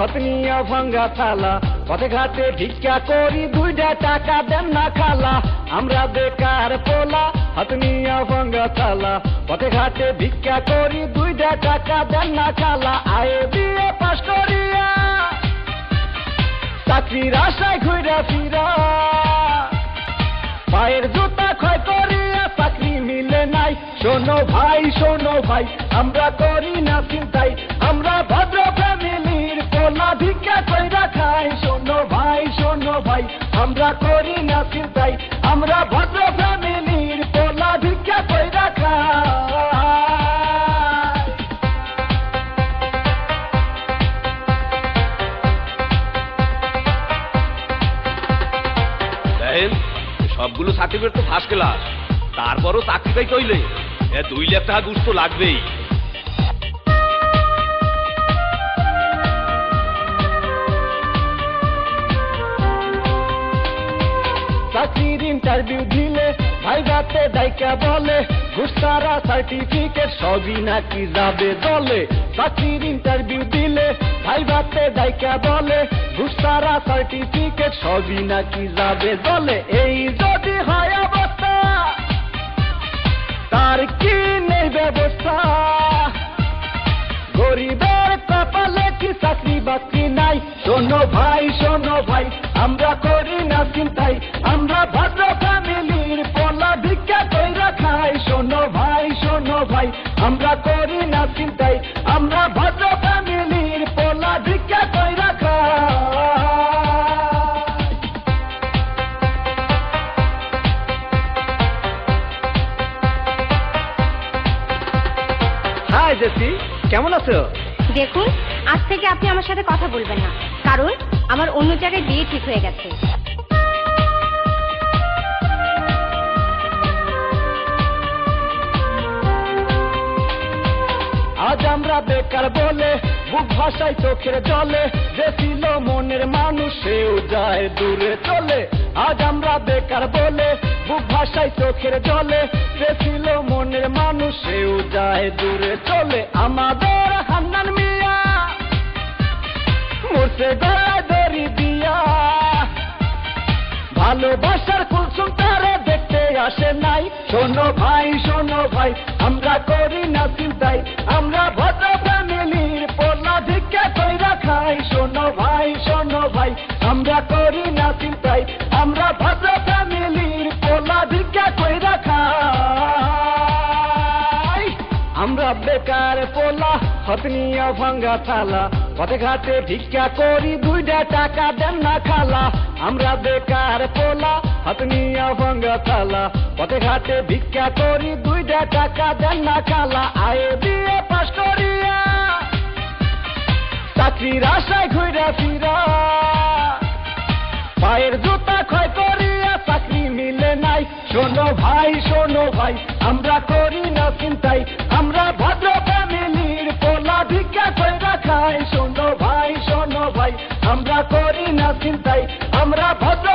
হাত নিয়া ভাঙ্গা থালা, পথে ঘাটে ভিক্ষা করি, 2টা টাকা দেন না খালা। আমরা বেকার পোলা, হাত নিয়া ভাঙ্গা থালা, পথে ঘাটে ভিক্ষা করি, 2টা টাকা দেন না খালা। আয়ে বিয়ে পাশ করিয়া চাকরির আশায় ঘুরা ফিরা, পায়ের জুতা ক্ষয় করিয়া চাকরি মিলে নাই। শোনো ভাই আমরা করি না চিন্তাই, আমরা ভদ্র ফ্যামিলির পোলা, ভিক্ষা কইরা খাই। শোনো ভাই আমরা করি না চিন্তাই, আমরা ভদ্র ফ্যামিলির পোলা, ভিক্ষা কইরা খাই। সবগুলো সার্টিফিকেট তো ফার্স্ট ক্লাস, তারপরও চাকরি পাই কইলে 2 লাখ টাকা ঘুষ তো লাগবেই। চাকরির ইন্টারভিউ দিলে ভাইবাতে ডাইকা বলে, ঘুষ ছাড়া সার্টিফিকেট সবই নাকি যাবে দলে। চাকরির ইন্টারভিউ দিলে ভাইবাতে ডাইকা বলে, ঘুষ ছাড়া সার্টিফিকেট সবই নাকি যাবে দলে। এই যদি হয় অবস্থা, তার কি নেই ব্যবস্থা? গরিবের কপালে কি চাকরি বাকরি নাই? শোনো ভাই আমরা করি না চিন্তাই, আমরা ভদ্র ফ্যামিলির পোলা, ভিক্ষা কইরা খাই। শোনো ভাই আমরা করি না চিন্তাই, আমরা ভদ্র ফ্যামিলির পোলা, ভিক্ষা কইরা খাই। হাই জেসি, কেমন আছো? দেখুন, আজ থেকে আপনি আমার সাথে কথা বলবেন না, কারণ আমার অন্য জায়গায় বিয়ে ঠিক হয়ে গেছে। আজ আমরা বেকার বলে বুক ভাষায় চোখের জলে, যে ছিল মনের মানুষ সেও যায় দূরে চলে। আজ আমরা বেকার বলে বুক ভাষায় চোখের জলে, যে ছিল মনের মানুষ সেও যায় দূরে চলে। আমাদের হান্নান মিয়া মরছে গলায় দড়ি দিয়া, ভালোবাসার কুলসুম তারে দেখতে আসে নাই। শোনো ভাই আমরা করি না চিন্তাই, আমরা ভদ্র ফ্যামিলির পোলা, ভিক্ষা কইরা খাই। শোনো ভাই আমরা করি না চিন্তাই, আমরা ভদ্র ফ্যামিলির পোলা, ভিক্ষা কইরা খাই। আমরা বেকার পোলা, হাত নিয়া ভাঙ্গা থালা, পথে ঘাটে ভিক্ষা করি, 2টা টাকা দেন না খালা। আমরা বেকার পোলা, হাত নিয়া ভাঙ্গা থালা, পথে ঘাটে ভিক্ষা করি, 2টা টাকা দেন না খালা। আয়ে বিয়ে পাশ করিয়া চাকরির আশায় ঘুরা ফিরা, পায়ের জুতা ক্ষয় করিয়া চাকরি মিলে নাই। শোনো ভাই আমরা করি না চিন্তাই, আমরা ভদ্র ফ্যামিলির পোলা, ভিক্ষা কইরা খাই। শোনো ভাই আমরা করি না চিন্তাই, আমরা ভদ্র